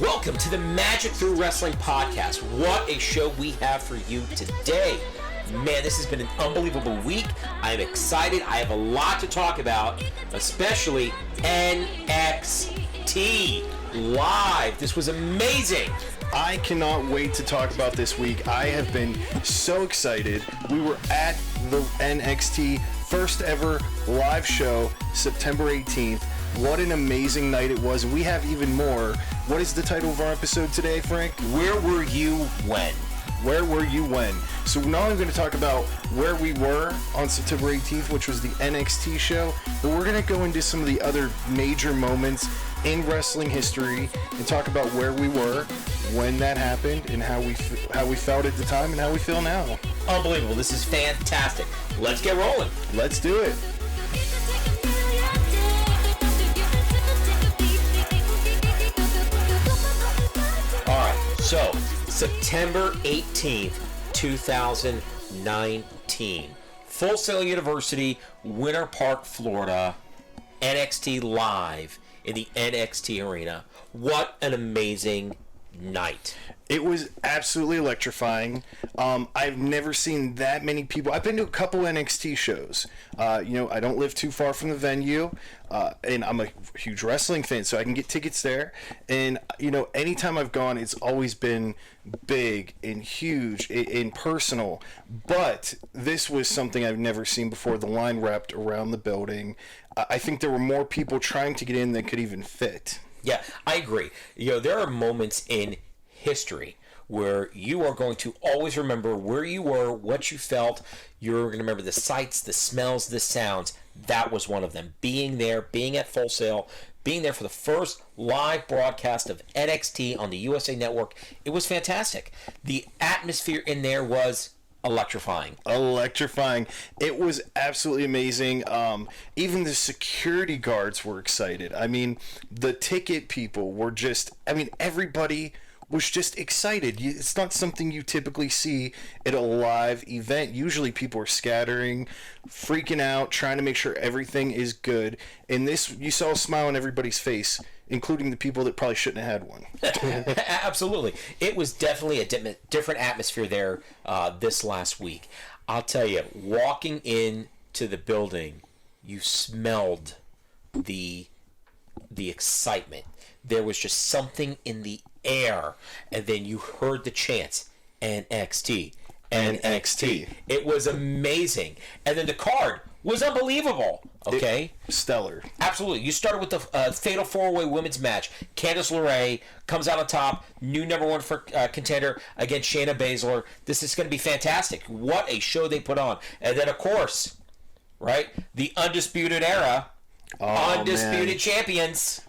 Welcome to the Magic Through Wrestling podcast. What a show we have for you today. Man, this has been an unbelievable week. I am excited. I have a lot to talk about, especially NXT Live. This was amazing. I cannot wait to talk about this week. I have been so excited. We were at the NXT first ever live show, September 18th. What an amazing night it was. We have even more. What is the title of our episode today, Frank? Where were you when? Where were you when? So now I'm going to talk about where we were on September 18th, which was the NXT show, but we're going to go into some of the other major moments in wrestling history and talk about where we were when that happened and how we felt at the time and how we feel now. Unbelievable. This is fantastic. Let's get rolling. Let's do it. So, September 18th, 2019. Full Sail University, Winter Park, Florida. NXT Live in the NXT Arena. What an amazing night. It was absolutely electrifying. I've never seen that many people. I've been to a couple NXT shows. I don't live too far from the venue, and I'm a huge wrestling fan, so I can get tickets there. And, anytime I've gone, it's always been big and huge and personal. But this was something I've never seen before. The line wrapped around the building. I think there were more people trying to get in than could even fit. Yeah, I agree. There are moments in history where you are going to always remember where you were, what you felt. You're going to remember the sights, the smells, the sounds. That was one of them. Being there, being at Full Sail, being there for the first live broadcast of NXT on the USA Network. It was fantastic. The atmosphere in there was electrifying. It was absolutely amazing. Even the security guards were excited. I mean, the ticket people were everybody was just excited. It's not something you typically see at a live event. Usually people are scattering, freaking out, trying to make sure everything is good. And this, you saw a smile on everybody's face, including the people that probably shouldn't have had one. Absolutely. It was definitely a different atmosphere there this last week. I'll tell you, walking into the building, you smelled the excitement. There was just something in the air, and then you heard the chants, NXT. It was amazing. And then the card was unbelievable. Okay? Stellar. Absolutely. You started with the Fatal 4-Way Women's match. Candice LeRae comes out on top. New number one for contender against Shayna Baszler. This is going to be fantastic. What a show they put on. And then, of course, right, the Undisputed Era. Undisputed champions.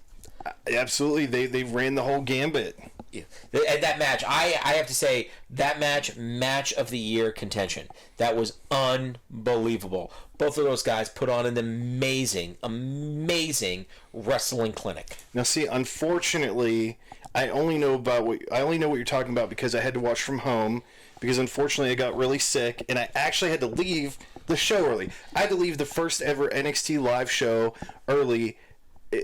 Absolutely. They ran the whole gambit. Yeah. And that match, I have to say, that match of the year contention. That was unbelievable. Both of those guys put on an amazing wrestling clinic. Now, see, unfortunately, I only know what you're talking about because I had to watch from home. Because unfortunately, I got really sick, and I actually had to leave the show early. I had to leave the first ever NXT live show early.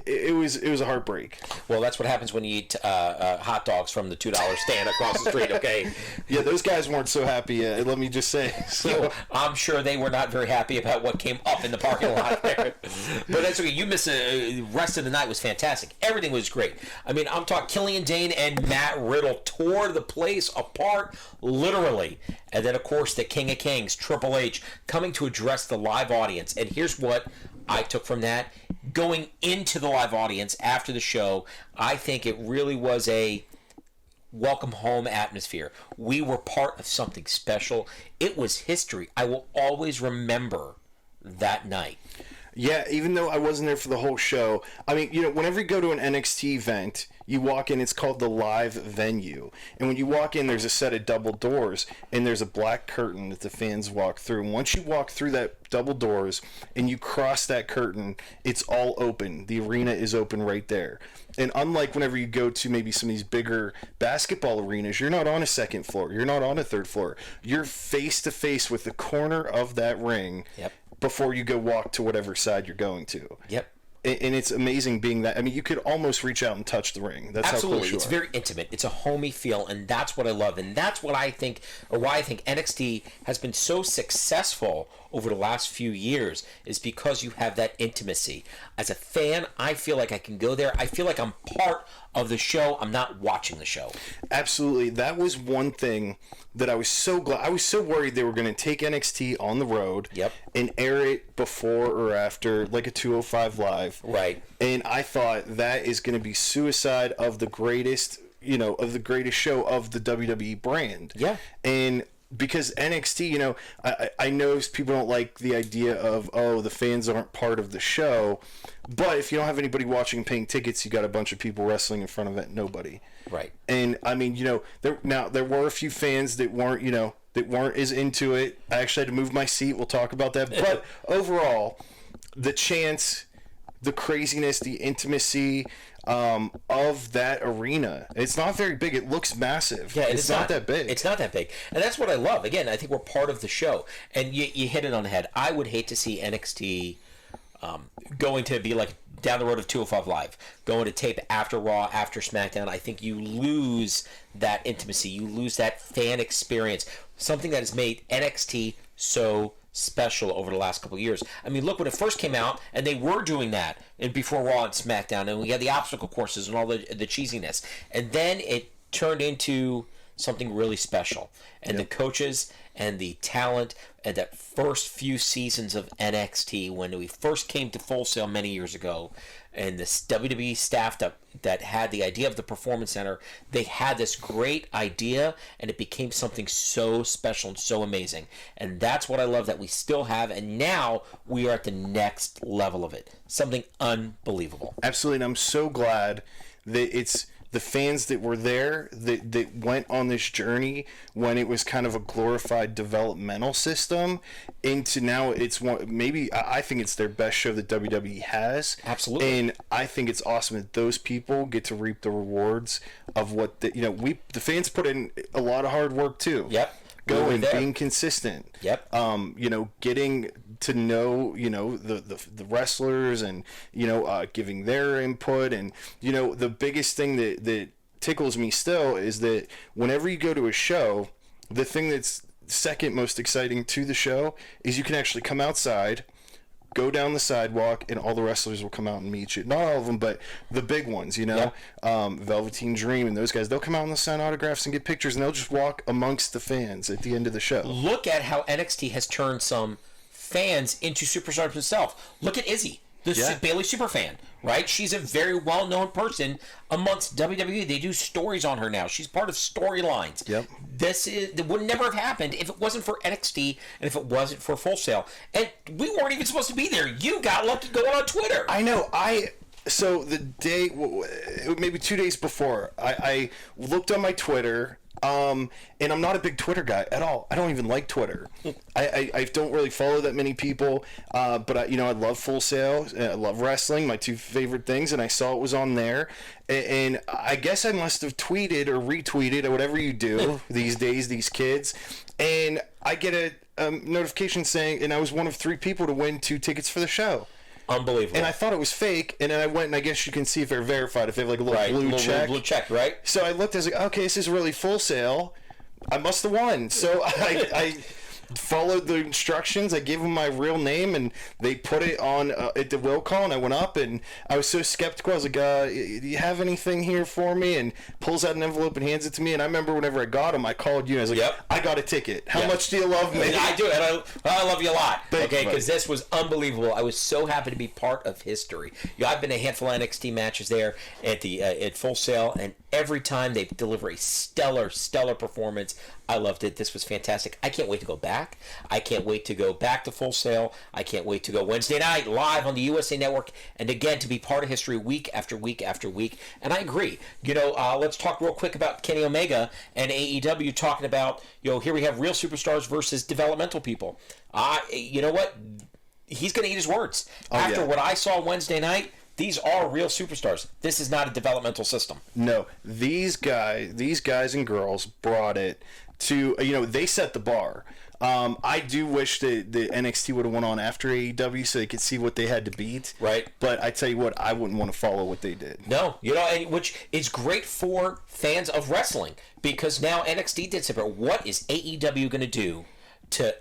It was a heartbreak. Well, that's what happens when you eat hot dogs from the $2 stand across the street, okay? Yeah, those guys weren't so happy, let me just say. So. I'm sure they were not very happy about what came up in the parking lot there. But that's okay. You missed the rest of the night was fantastic. Everything was great. I mean, I'm talking Killian Dane and Matt Riddle tore the place apart, literally. And then, of course, the King of Kings, Triple H, coming to address the live audience. And here's what I took from that. Going into the live audience after the show, I think it really was a welcome home atmosphere. We were part of something special. It was history. I will always remember that night. Yeah, even though I wasn't there for the whole show. I mean, whenever you go to an NXT event, you walk in, it's called the live venue. And when you walk in, there's a set of double doors, and there's a black curtain that the fans walk through. And once you walk through that double doors and you cross that curtain, it's all open. The arena is open right there. And unlike whenever you go to maybe some of these bigger basketball arenas, you're not on a second floor. You're not on a third floor. You're face to face with the corner of that ring. Yep. Before you go walk to whatever side you're going to. Yep. and it's amazing being that. I mean, you could almost reach out and touch the ring. That's Absolutely. how close you It's are. very intimate. It's a homey feel, and that's what I love. And that's what I think, or why I think NXT has been so successful over the last few years, is because you have that intimacy. As a fan, I feel like I can go there. I feel like I'm part of the show. I'm not watching the show. Absolutely. That was one thing that I was so glad. I was so worried they were going to take NXT on the road Yep. and air it before or after, like a 205 Live. Right. And I thought that is going to be suicide of the greatest, of the greatest show of the WWE brand. Yeah. And because NXT, I know people don't like the idea of, the fans aren't part of the show. But if you don't have anybody watching paying tickets, you got a bunch of people wrestling in front of it. Nobody. Right. And I mean, there were a few fans that weren't, that weren't as into it. I actually had to move my seat. We'll talk about that. But overall, the chants, the craziness, the intimacy of that arena. It's not very big. It looks massive. Yeah, it's not that big. It's not that big. And that's what I love. Again, I think we're part of the show. And you hit it on the head. I would hate to see NXT going to be like down the road of 205 Live, going to tape after Raw, after SmackDown. I think you lose that intimacy. You lose that fan experience. Something that has made NXT so special over the last couple of years. I mean, look, when it first came out, and they were doing that and before Raw and SmackDown, and we had the obstacle courses and all the cheesiness. And then it turned into something really special. And the coaches and the talent and that first few seasons of NXT, when we first came to Full Sail many years ago, and this WWE staff that had the idea of the Performance Center, they had this great idea, and it became something so special and so amazing. And that's what I love that we still have, and now we are at the next level of it. Something unbelievable. Absolutely, and I'm so glad that it's the fans that were there that went on this journey when it was kind of a glorified developmental system into now it's maybe I think it's their best show that WWE has. Absolutely. And I think it's awesome that those people get to reap the rewards of what the fans put in a lot of hard work too. Yep. Going, being consistent. Yep. Getting to know, the wrestlers and, giving their input. And, the biggest thing that tickles me still is that whenever you go to a show, the thing that's second most exciting to the show is you can actually come outside, go down the sidewalk, and all the wrestlers will come out and meet you. Not all of them, but the big ones, Yeah. Velveteen Dream and those guys. They'll come out and they'll sign autographs and get pictures, and they'll just walk amongst the fans at the end of the show. Look at how NXT has turned some fans into superstars themselves. Look at Izzy, the Bayley superfan, right? She's a very well-known person amongst WWE. They do stories on her now. She's part of storylines. Yep. That would never have happened if it wasn't for NXT and if it wasn't for Full Sail. And we weren't even supposed to be there. You got lucky going on Twitter. I know. So the day, maybe 2 days before, I looked on my Twitter, and I'm not a big Twitter guy at all. I don't even like Twitter. I don't really follow that many people, but I love Full Sail. I love wrestling, my two favorite things, and I saw it was on there. And I guess I must have tweeted or retweeted or whatever you do these days, these kids. And I get a notification saying, and I was one of 3 people to win 2 tickets for the show. Unbelievable. And I thought it was fake, and then I went and I guess you can see if they're verified, if they have like a little blue check. Blue check, right? So I looked, I was like, okay, this is really Full Sail. I must have won. So I followed the instructions. I gave them my real name, and they put it on at the will call, and I went up, and I was so skeptical. I was like, do you have anything here for me? And pulls out an envelope and hands it to me. And I remember whenever I got them, I called you, and I was like, Yep. I got a ticket. How much do you love me? I do, and I love you a lot. Thank you, Okay, because buddy. this was unbelievable. I was so happy to be part of history. I've been to a handful of NXT matches there at the at Full Sail, and every time they deliver a stellar performance. I loved it. This was fantastic. I can't wait to go back. I can't wait to go back to Full Sail. I can't wait to go Wednesday night live on the USA Network, and again to be part of history week after week after week. And I agree. Let's talk real quick about Kenny Omega and AEW talking about, here we have real superstars versus developmental people. You know what? He's going to eat his words. After what I saw Wednesday night, these are real superstars. This is not a developmental system. No, these guys and girls brought it to, they set the bar. I do wish that the NXT would have went on after AEW so they could see what they had to beat. Right. But I tell you what, I wouldn't want to follow what they did. No, which is great for fans of wrestling because now NXT did separate. What is AEW going to do to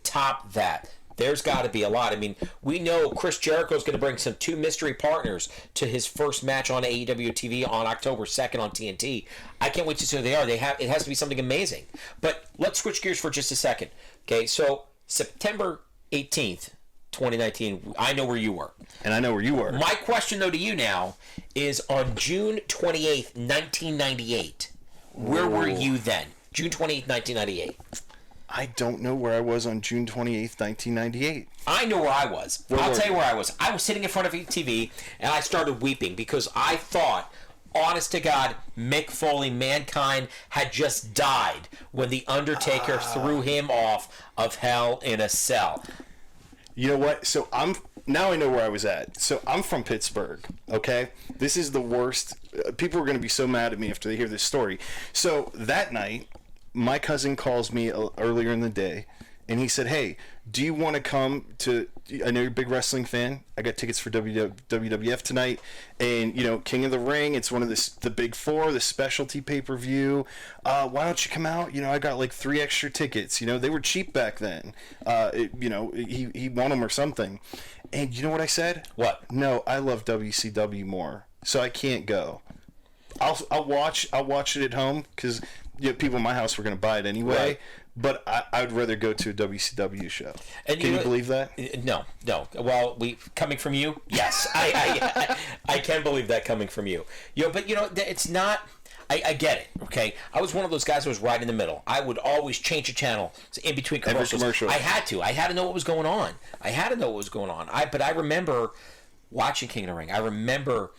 top that? There's got to be a lot. I mean, we know Chris Jericho is going to bring some 2 mystery partners to his first match on AEW TV on October 2nd on TNT. I can't wait to see who they are. It has to be something amazing. But let's switch gears for just a second. Okay, so September 18th, 2019, I know where you were. And I know where you were. My question, though, to you now is on June 28th, 1998, where were you then? June 28th, 1998. I don't know where I was on June 28th, 1998. I know where I was. I'll tell you where I was. I was sitting in front of a TV, and I started weeping because I thought, honest to God, Mick Foley, Mankind, had just died when The Undertaker threw him off of Hell in a Cell. You know what? So now I know where I was at. So I'm from Pittsburgh, okay? This is the worst. People are going to be so mad at me after they hear this story. So that night, my cousin calls me earlier in the day, and he said, hey, do you want to come to, I know you're a big wrestling fan. I got tickets for WWF tonight, and, King of the Ring, it's one of the big 4, the specialty pay-per-view. Why don't you come out? I got like 3 extra tickets. They were cheap back then. He won them or something. And you know what I said? What? No, I love WCW more, so I can't go. I'll watch it at home because people in my house were going to buy it anyway. Right. But I would rather go to a WCW show. And can you believe that? No. Well, coming from you, yes, I can believe that coming from you. But it's not. I get it. Okay, I was one of those guys who was right in the middle. I would always change a channel in between commercials. I had to know what was going on. But I remember watching King of the Ring. I remember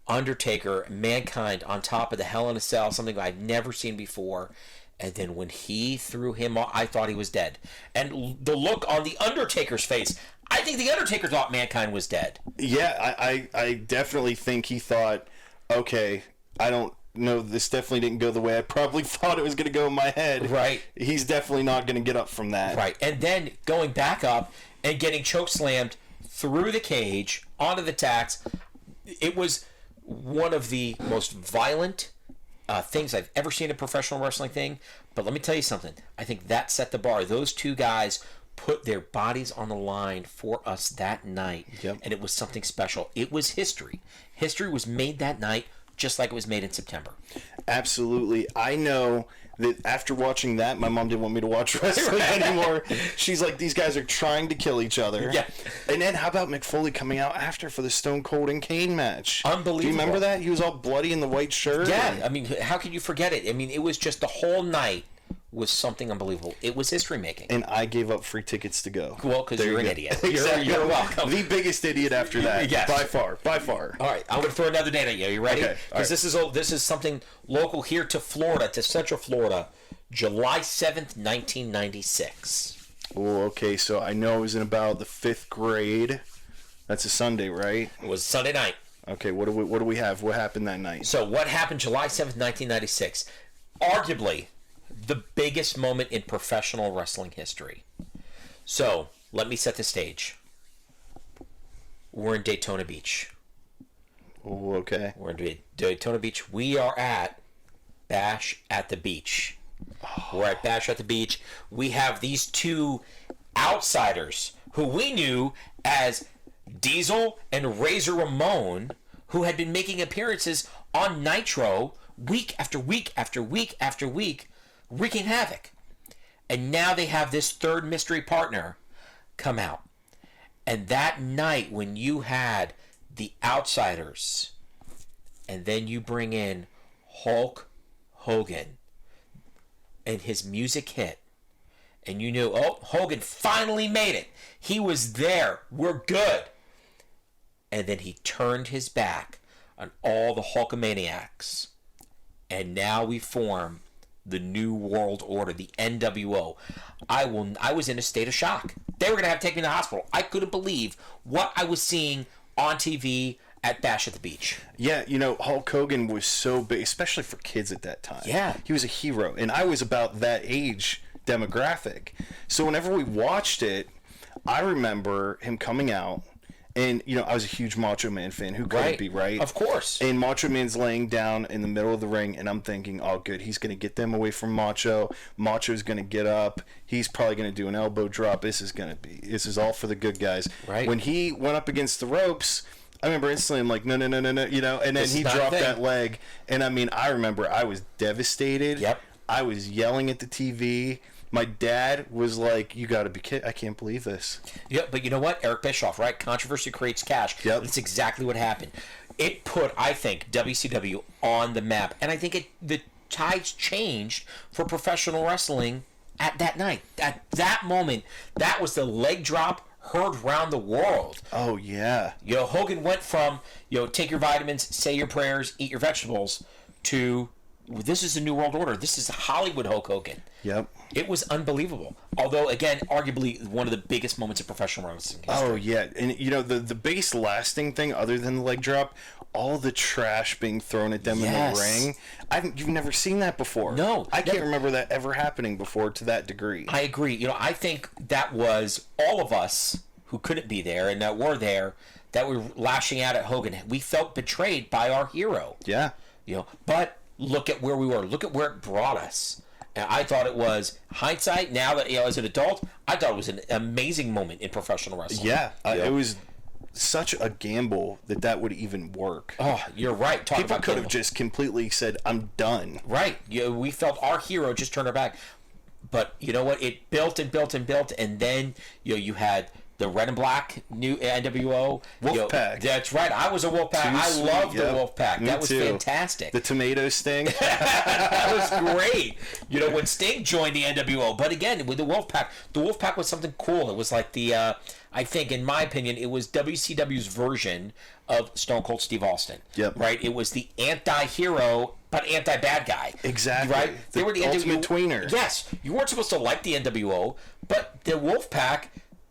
Undertaker, Mankind on top of the Hell in a Cell, something I'd never seen before. And then when he threw him off, I thought he was dead. And the look on the Undertaker's face, I think the Undertaker thought Mankind was dead. Yeah, I definitely think he thought, okay, I don't know, this definitely didn't go the way I probably thought it was going to go in my head. Right. He's definitely not going to get up from that. Right. And then going back up and getting chokeslammed through the cage, onto the tacks, it was one of the most violent things I've ever seen in a professional wrestling thing. But let me tell you something. I think that set the bar. Those 2 guys put their bodies on the line for us that night. Yep. And it was something special. It was history. History was made that night just like it was made in September. Absolutely. I know that after watching that, my mom didn't want me to watch wrestling anymore. She's like, these guys are trying to kill each other. Yeah. And then how about Mick Foley coming out after for the Stone Cold and Kane match? Unbelievable. Do you remember that? He was all bloody in the white shirt. Yeah. I mean, how could you forget it? I mean, it was just the whole night was something unbelievable. It was history making. And I gave up free tickets to go. Well, because you're an idiot. Exactly. You're welcome. The biggest idiot after that. Yes. By far. All right, I'm going to throw another date at you. Are you ready? Okay. Because this is something local here to Florida, to Central Florida, July 7th, 1996. Oh, okay. So I know I was in about the 5th grade. That's a Sunday, right? It was Sunday night. Okay. What do we have? What happened that night? So what happened July 7th, 1996? Arguably the biggest moment in professional wrestling history. So let me set the stage. We're in Daytona Beach. Oh, okay. We're in Daytona Beach. We are at Bash at the Beach. We're at Bash at the Beach. We have these 2 outsiders who we knew as Diesel and Razor Ramon, who had been making appearances on Nitro week after week after week after week, wreaking havoc. And now they have this 3rd mystery partner come out. And that night when you had the outsiders and then you bring in Hulk Hogan and his music hit and you knew, oh, Hogan finally made it. He was there. We're good. And then he turned his back on all the Hulkamaniacs. And now we form the New World Order, the NWO. I was in a state of shock. They were going to have to take me to the hospital. I couldn't believe what I was seeing on TV at Bash at the Beach. Yeah, Hulk Hogan was so big, especially for kids at that time. Yeah. He was a hero. And I was about that age demographic. So whenever we watched it, I remember him coming out. And, you know, I was a huge Macho Man fan. Who couldn't be, right? Of course. And Macho Man's laying down in the middle of the ring, and I'm thinking, oh, good, he's going to get them away from Macho. Macho's going to get up. He's probably going to do an elbow drop. This is all for the good guys. Right. When he went up against the ropes, I remember instantly, I'm like, no, you know, and then he dropped that leg. And, I mean, I remember I was devastated. Yep. I was yelling at the TV. My dad was like, you got to be kidding. I can't believe this. Yeah, but you know what? Eric Bischoff, right? Controversy creates cash. Yep. That's exactly what happened. It put, I think, WCW on the map. And I think the tides changed for professional wrestling at that night. At that moment, that was the leg drop heard around the world. Oh, yeah. You know, Hogan went from, you know, take your vitamins, say your prayers, eat your vegetables, to this is the New World Order. This is Hollywood Hulk Hogan. Yep. It was unbelievable. Although, again, arguably one of the biggest moments of professional wrestling history. Oh, yeah. And, you know, the biggest lasting thing, other than the leg drop, all the trash being thrown at them in the ring. You've never seen that before. No. I can't remember that ever happening before to that degree. I agree. You know, I think that was all of us who couldn't be there and that were there that were lashing out at Hogan. We felt betrayed by our hero. Yeah. You know, but look at where we were. Look at where it brought us. And I thought it was hindsight. Now that, you know, as an adult, I thought it was an amazing moment in professional wrestling. Yeah, it was such a gamble that would even work. Oh, you're right. People could have just completely said, "I'm done." Right. You know, we felt our hero just turned her back. But you know what? It built and built and built, and then you had the red and black new NWO. Wolfpack. That's right. I was a Wolfpack. I loved the Wolfpack. That was fantastic. The tomato sting. That was great. You know, when Sting joined the NWO. But again, with the Wolfpack was something cool. It was like the, I think, in my opinion, it was WCW's version of Stone Cold Steve Austin. Yep. Right? It was the anti-hero, but anti-bad guy. Exactly. Right? They were the ultimate tweener. Yes. You weren't supposed to like the NWO, but the Wolfpack,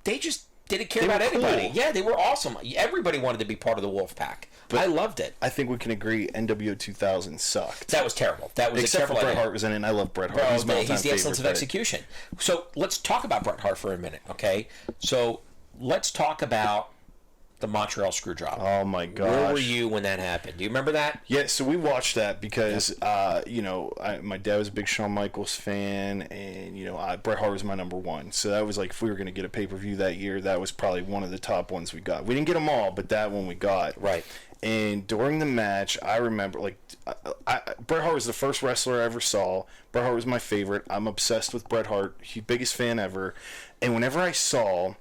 they just didn't care about anybody. Cool. Yeah, they were awesome. Everybody wanted to be part of the Wolfpack. But I loved it. I think we can agree NWO 2000 sucked. That was terrible. That was Except a terrible for Bret idea. Hart was in it, and I love Bret Hart. He's the excellence of execution. So let's talk about Bret Hart for a minute, okay? So let's talk about the Montreal Screwjob. Oh my gosh. Where were you when that happened? Do you remember that? Yeah, so we watched that because, you know, my dad was a big Shawn Michaels fan, and, you know, Bret Hart was my number one. So that was like, if we were going to get a pay-per-view that year, that was probably one of the top ones we got. We didn't get them all, but that one we got. Right. And during the match, I remember, like, Bret Hart was the first wrestler I ever saw. Bret Hart was my favorite. I'm obsessed with Bret Hart. Biggest fan ever. And whenever I saw,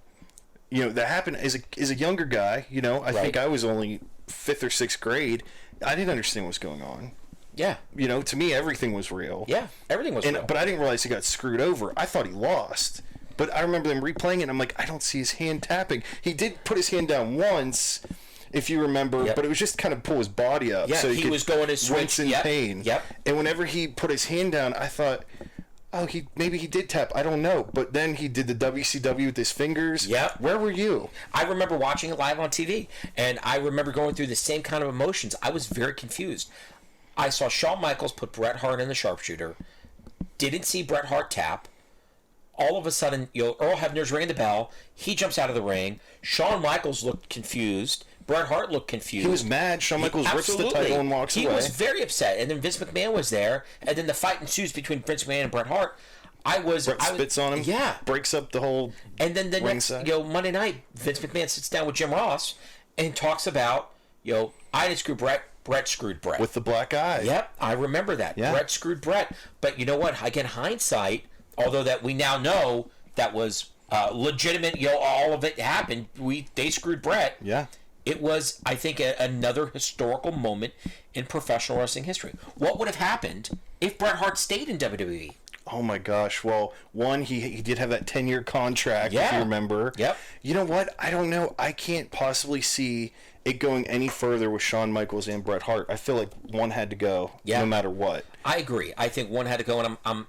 you know, that happened as a younger guy, you know, I think I was only 5th or 6th grade. I didn't understand what was going on. Yeah. You know, to me, everything was real. Yeah, everything was real. But I didn't realize he got screwed over. I thought he lost. But I remember them replaying it, and I'm like, I don't see his hand tapping. He did put his hand down once, if you remember, but it was just kind of pull his body up. Yeah, so he was going to switch. in pain. Yep. And whenever he put his hand down, I thought, oh, maybe he did tap. I don't know. But then he did the WCW with his fingers. Yep. Where were you? I remember watching it live on TV, and I remember going through the same kind of emotions. I was very confused. I saw Shawn Michaels put Bret Hart in the sharpshooter, didn't see Bret Hart tap. All of a sudden, Earl Hebner's ringing the bell. He jumps out of the ring. Shawn Michaels looked confused. Bret Hart looked confused. He was mad. Shawn Michaels rips the title and walks away. He was very upset. And then Vince McMahon was there. And then the fight ensues between Vince McMahon and Bret Hart. Bret spits on him. Yeah. Breaks up the whole And then the next, side. Monday night, Vince McMahon sits down with Jim Ross and talks about, I didn't screw Bret. Bret screwed Bret. With the black eye. Yep, I remember that. Yeah. Bret screwed Bret. But you know what? Again, hindsight, although that we now know that was legitimate, all of it happened. They screwed Bret. Yeah. It was, I think, another historical moment in professional wrestling history. What would have happened if Bret Hart stayed in WWE? Oh my gosh. Well, one, he did have that 10-year contract, if you remember. Yep. You know what? I don't know. I can't possibly see it going any further with Shawn Michaels and Bret Hart. I feel like one had to go, no matter what. I agree. I think one had to go, and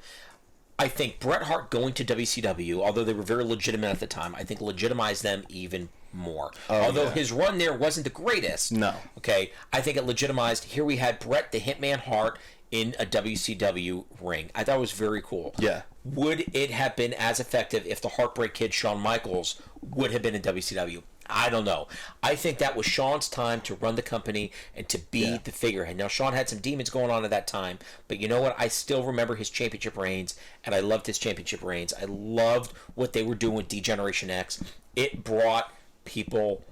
I think Bret Hart going to WCW, although they were very legitimate at the time, I think legitimized them even more. Although his run there wasn't the greatest. No. Okay, I think it legitimized, here we had Bret the Hitman Hart in a WCW ring. I thought it was very cool. Yeah. Would it have been as effective if the Heartbreak Kid, Shawn Michaels, would have been in WCW? I don't know. I think that was Shawn's time to run the company and to be the figurehead. Now, Shawn had some demons going on at that time, but you know what? I still remember his championship reigns, and I loved his championship reigns. I loved what they were doing with D-Generation X. It brought people...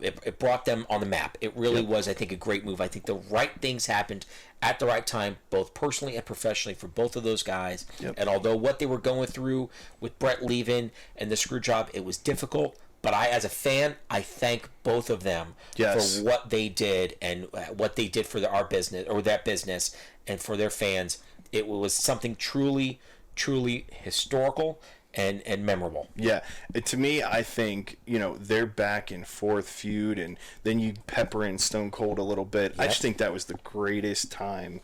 it brought them on the map. It really was, I think, a great move. I think the right things happened at the right time, both personally and professionally, for both of those guys. And although what they were going through with Brett leaving and the screw job, it was difficult. But I, as a fan, I thank both of them for what they did and what they did for our business, or that business, and for their fans. It was something truly, truly historical and memorable. Yeah, to me, I think, their back and forth feud, and then you pepper in Stone Cold a little bit. I just think that was the greatest time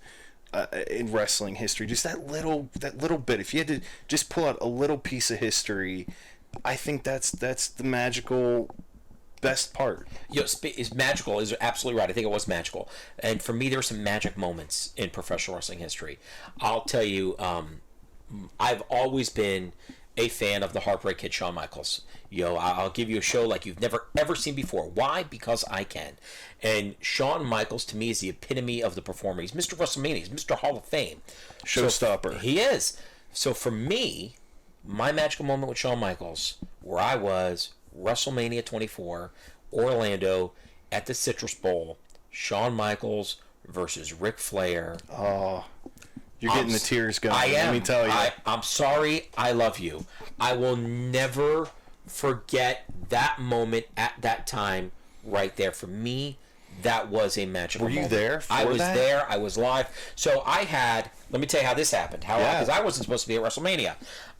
in wrestling history. Just that little bit. If you had to just pull out a little piece of history, I think that's the magical best part. Is magical is absolutely right. I think it was magical, and for me, there were some magic moments in professional wrestling history. I'll tell you, I've always been a fan of the Heartbreak Kid, Shawn Michaels. I'll give you a show like you've never ever seen before. Why? Because I can. And Shawn Michaels, to me, is the epitome of the performer. He's Mr. WrestleMania. He's Mr. Hall of Fame. Showstopper. He is. So for me, my magical moment with Shawn Michaels, where I was, WrestleMania 24, Orlando, at the Citrus Bowl, Shawn Michaels versus Ric Flair. Oh, you're getting the tears going. I am. Let me tell you. I'm sorry. I love you. I will never forget that moment at that time right there. For me, that was a magical moment. Were you there for that? I was there. I was live. So I had... Let me tell you how this happened. Because I wasn't supposed to be at WrestleMania.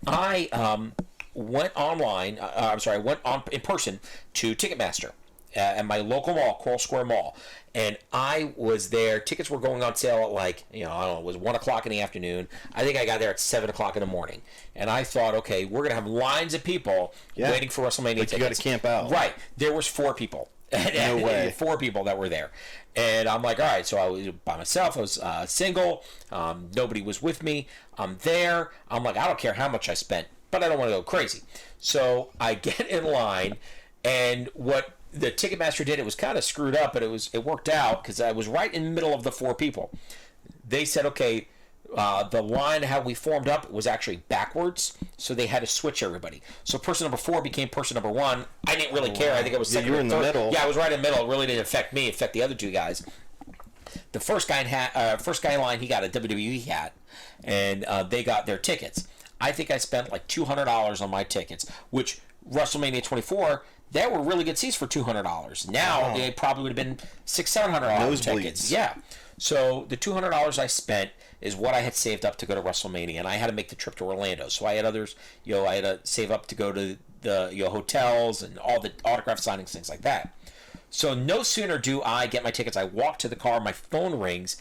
I went online... I went on in person to Ticketmaster at my local mall, Coral Square Mall. And I was there. Tickets were going on sale at I don't know, it was 1 o'clock in the afternoon. I think I got there at 7 o'clock in the morning. And I thought, okay, we're going to have lines of people waiting for WrestleMania tickets. You got to camp out. Right. There was 4 people. No way. 4 people that were there. And I'm like, all right, so I was by myself. I was single. Nobody was with me. I'm there. I'm like, I don't care how much I spent, but I don't want to go crazy. So I get in line, and what the Ticketmaster did, it was kind of screwed up, but it worked out because I was right in the middle of the 4 people. They said, okay, the line how we formed up was actually backwards, so they had to switch everybody. So person number 4 became person number 1. I didn't really care. I think it was second you were or in third. the middle. Yeah, I was right in the middle. It really didn't affect me. It affected the other 2 guys. The first guy in line, he got a WWE hat, and they got their tickets. I think I spent like $200 on my tickets, which WrestleMania 24. There were really good seats for $200. Now they probably would have been $600-$700 tickets. Yeah. So the $200 I spent is what I had saved up to go to WrestleMania, and I had to make the trip to Orlando. So I had others, I had to save up to go to the hotels and all the autograph signings, things like that. So no sooner do I get my tickets, I walk to the car, my phone rings.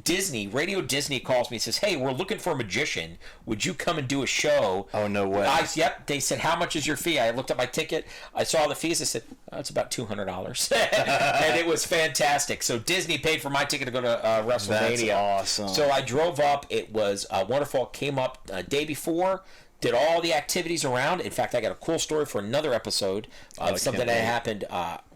Radio Disney calls me and says, hey, we're looking for a magician. Would you come and do a show? Oh, no way. Yep. They said, how much is your fee? I looked at my ticket. I saw the fees. I said, it's about $200. And it was fantastic. So Disney paid for my ticket to go to WrestleMania. That's awesome. So I drove up. It was wonderful. Came up day before. Did all the activities around. In fact, I got a cool story for another episode of something that happened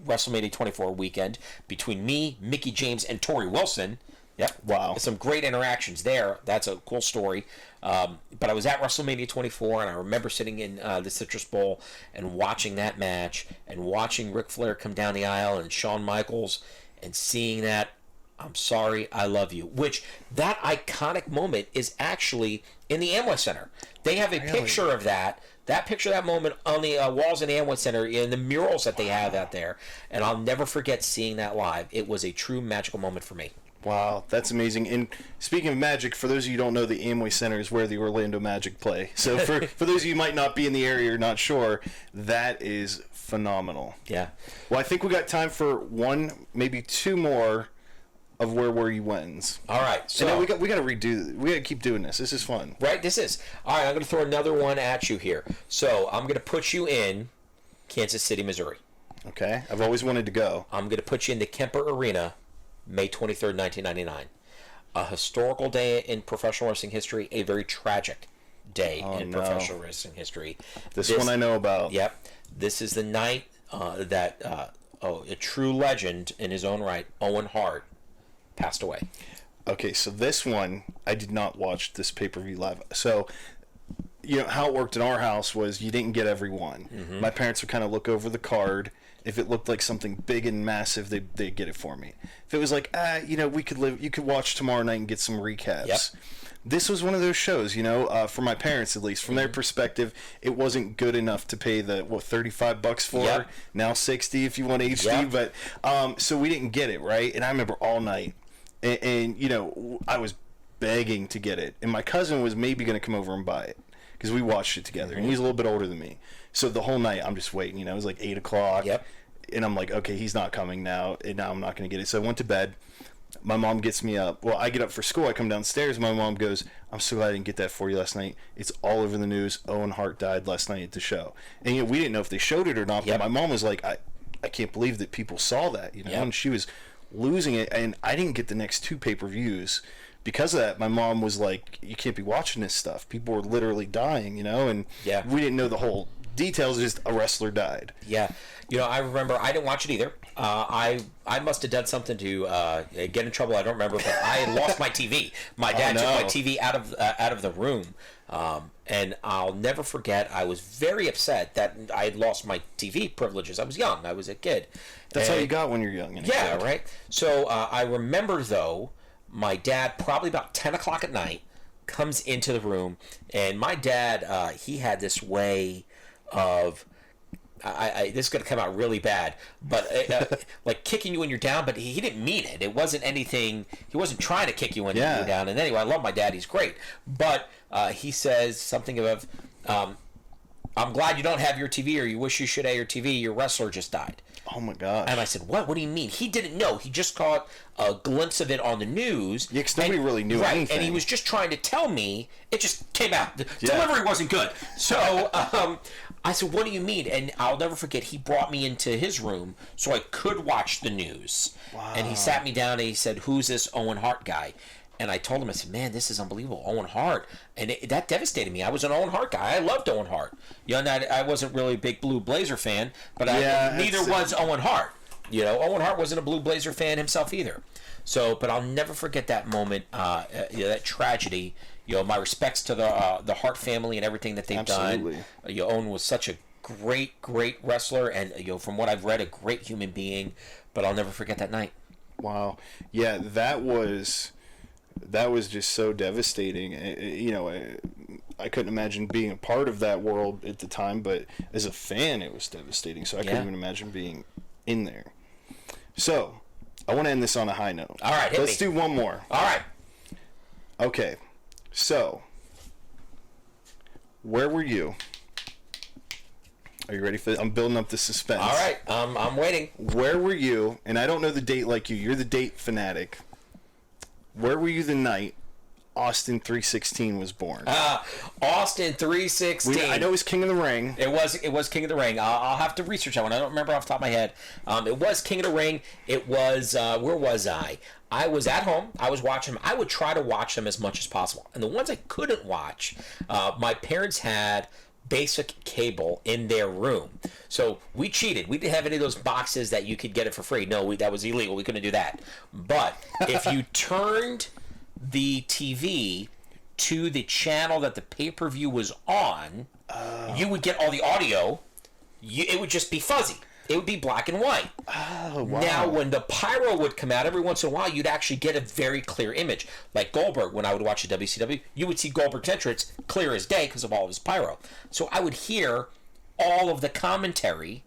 WrestleMania 24 weekend between me, Mickey James, and Tori Wilson. Yep. Wow. Some great interactions there. That's a cool story. But I was at WrestleMania 24, and I remember sitting in the Citrus Bowl and watching that match and watching Ric Flair come down the aisle and Shawn Michaels and seeing that, I'm sorry, I love you. Which, that iconic moment is actually in the Amway Center. They have a picture of that picture of that moment on the walls in the Amway Center, in the murals that they have out there. And I'll never forget seeing that live. It was a true magical moment for me. Wow, that's amazing. And speaking of magic, for those of you who don't know, the Amway Center is where the Orlando Magic play. So for those of you who might not be in the area or not sure, that is phenomenal. Yeah. Well, I think we got time for 1, maybe 2 more of Where Were You Wins. All right. So and then we got to redo. We got to keep doing this. This is fun. Right. This is. All right. I'm going to throw another one at you here. So I'm going to put you in Kansas City, Missouri. Okay. I've always wanted to go. I'm going to put you in the Kemper Arena, May 23rd, 1999. a historical day in professional wrestling history, a very tragic day in professional wrestling history. This one I know about. Yep. This is the night that a true legend in his own right, Owen Hart, passed away. Okay, so this one, I did not watch this pay-per-view live. So, you know, how it worked in our house was you didn't get every one. Mm-hmm. My parents would kind of look over the card. If it looked like something big and massive, they'd get it for me. If it was like, you know, you could watch tomorrow night and get some recaps. Yep. This was one of those shows, you know, for my parents at least, from their perspective, it wasn't good enough to pay the $35 for. Yep. Now $60 if you want HD. Yep. But so we didn't get it, right? And I remember all night, and you know, I was begging to get it, and my cousin was maybe going to come over and buy it because we watched it together, and he's a little bit older than me. So the whole night I'm just waiting. You know, it was like 8 o'clock. Yep. And I'm like, okay, he's not coming now, and now I'm not going to get it. So I went to bed. My mom gets me up. Well, I get up for school. I come downstairs. My mom goes, I'm so glad I didn't get that for you last night. It's all over the news. Owen Hart died last night at the show. And, you know, we didn't know if they showed it or not, but my mom was like, I can't believe that people saw that, you know, and she was losing it. And I didn't get the next 2 pay-per-views. Because of that, my mom was like, you can't be watching this stuff. People were literally dying, you know, and we didn't know the whole details, just a wrestler died. Yeah. You know, I remember, I didn't watch it either. I must have done something to get in trouble. I don't remember, but I had lost my TV. My dad took my TV out of the room, and I'll never forget. I was very upset that I had lost my TV privileges. I was young. I was a kid. That's how you got when you're young. Yeah, right. So I remember though, my dad probably about 10 o'clock at night comes into the room, and my dad he had this way of. This is going to come out really bad, but like kicking you when you're down, but he didn't mean it. It wasn't anything. He wasn't trying to kick you when you're down. And anyway, I love my dad. He's great. But he says something of, I'm glad you don't have your TV, or you wish you should have your TV. Your wrestler just died. Oh my gosh. And I said, what? What do you mean? He didn't know. He just caught a glimpse of it on the news. Yeah, because nobody really knew anything. And he was just trying to tell me. It just came out. The delivery wasn't good. So I said, what do you mean? And I'll never forget, he brought me into his room so I could watch the news. Wow. And he sat me down and he said, who's this Owen Hart guy? And I told him, I said, man, this is unbelievable. Owen Hart. And that devastated me. I was an Owen Hart guy. I loved Owen Hart. You know, I wasn't really a big Blue Blazer fan, but neither was Owen Hart. You know, Owen Hart wasn't a Blue Blazer fan himself either. So, but I'll never forget that moment, that tragedy. You know, my respects to the Hart family and everything that they've done. You know, Owen was such a great wrestler, and you know, from what I've read, a great human being. But I'll never forget that night. Wow. Yeah, that was just so devastating. You know, I couldn't imagine being a part of that world at the time, but as a fan, it was devastating. So I couldn't even imagine being in there. So I want to end this on a high note. All right, let's do one more. All right. Okay. So, where were you? Are you ready for this? I'm building up the suspense. All right. I'm waiting. Where were you? And I don't know the date like you. You're the date fanatic. Where were you the night Austin 316 was born? Austin 316. I know it was King of the Ring. It was King of the Ring. I'll have to research that one. I don't remember off the top of my head. It was King of the Ring. It was, where was I? I was at home. I was watching them. I would try to watch them as much as possible. And the ones I couldn't watch, my parents had basic cable in their room. So we cheated. We didn't have any of those boxes that you could get it for free. No, that was illegal. We couldn't do that. But if you turned the TV to the channel that the pay-per-view was on, you would get all the audio. It would just be fuzzy. It would be black and white. Oh, wow. Now, when the pyro would come out, every once in a while, you'd actually get a very clear image. Like Goldberg, when I would watch the WCW, you would see Goldberg's entrance clear as day because of all of his pyro. So I would hear all of the commentary,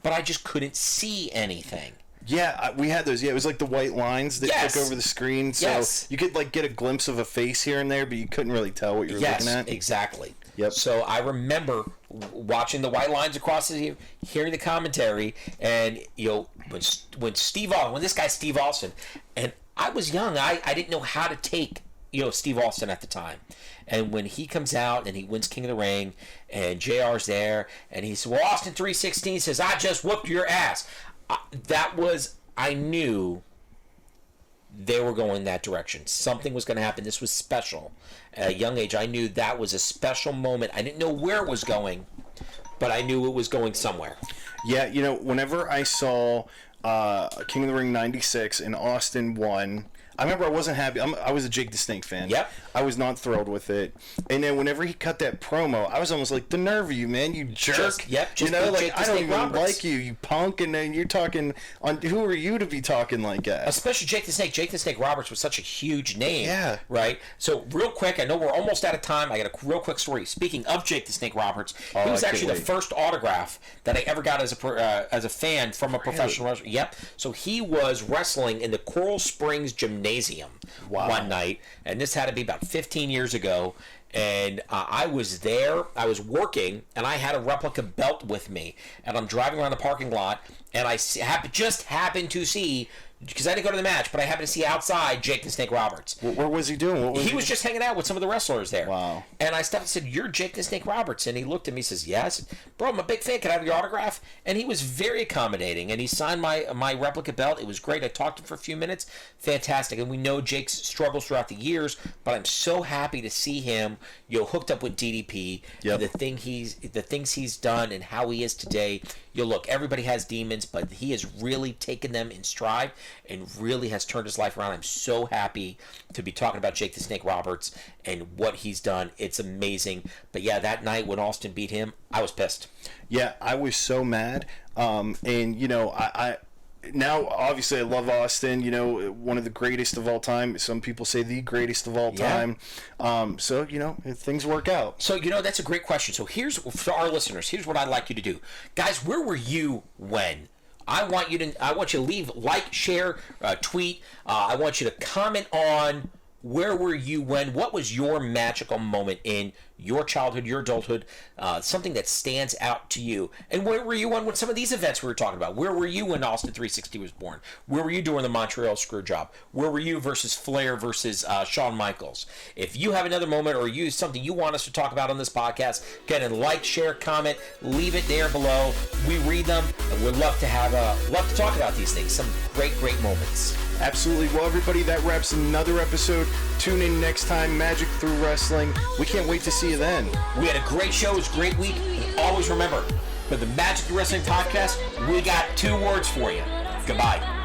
but I just couldn't see anything. Yeah, we had those. Yeah, it was like the white lines that took over the screen. So you could like get a glimpse of a face here and there, but you couldn't really tell what you were looking at. Exactly. Yep. So I remember watching the white lines across the, hearing the commentary, and you know when this guy Steve Austin, and I was young, I didn't know how to take Steve Austin at the time, and when he comes out and he wins King of the Ring, and JR's there, and he said, "Well, Austin 316 says I just whooped your ass." I knew they were going that direction. Something was going to happen. This was special. At a young age, I knew that was a special moment. I didn't know where it was going, but I knew it was going somewhere. Yeah, you know, whenever I saw King of the Ring 96 and Austin won, I remember I wasn't happy. I was a Jake the Snake fan. Yep. I was not thrilled with it. And then whenever he cut that promo, I was almost like, the nerve of you, man, you jerk. Just you know, like, Jake the I don't Snake even Roberts. like you punk. And then you're talking on, who are you to be talking like that? Especially Jake the Snake. Jake the Snake Roberts was such a huge name. Yeah. Right? So, real quick, I know we're almost out of time. I got a real quick story. Speaking of Jake the Snake Roberts, he was actually the first autograph that I ever got as a fan from a professional wrestler. Yep. So, he was wrestling in the Coral Springs Gymnasium one night, and this had to be about 15 years ago. And I was there, I was working, and I had a replica belt with me. And I'm driving around the parking lot, and I just happened to see, because I didn't go to the match, but I happened to see outside Jake the Snake Roberts. What was he doing? He was just hanging out with some of the wrestlers there. Wow. And I stopped and said, "You're Jake the Snake Roberts." And he looked at me and says, "Yes." "Bro, I'm a big fan. Can I have your autograph?" And he was very accommodating. And he signed my replica belt. It was great. I talked to him for a few minutes. Fantastic. And we know Jake's struggles throughout the years, but I'm so happy to see him, hooked up with DDP. Yep. And the things he's done and how he is today. Look, everybody has demons, but he has really taken them in stride and really has turned his life around. I'm so happy to be talking about Jake the Snake Roberts and what he's done. It's amazing. But yeah, that night when Austin beat him, I was pissed. Yeah, I was so mad. And, you know, I now, obviously, I love Austin, you know, one of the greatest of all time. Some people say the greatest of all time. So, you know, things work out. So, you know, that's a great question. So here's, for our listeners, here's what I'd like you to do. Guys, where were you when? I want you to leave, like, share, tweet. I want you to comment on where were you when, what was your magical moment in your childhood, your adulthood, something that stands out to you. And where were you when some of these events we were talking about? Where were you when Austin 360 was born? Where were you during the Montreal Screwjob? Where were you versus Flair versus Shawn Michaels? If you have another moment or something you want us to talk about on this podcast, go ahead and like, share, comment, leave it there below. We read them, and we'd love to talk about these things. Some great moments. Absolutely. Well, everybody, that wraps another episode. Tune in next time, Magic Through Wrestling. We can't wait to see you then. We had a great show. It was a great week. And always remember, for the Magic Through Wrestling podcast, we got 2 words for you. Goodbye.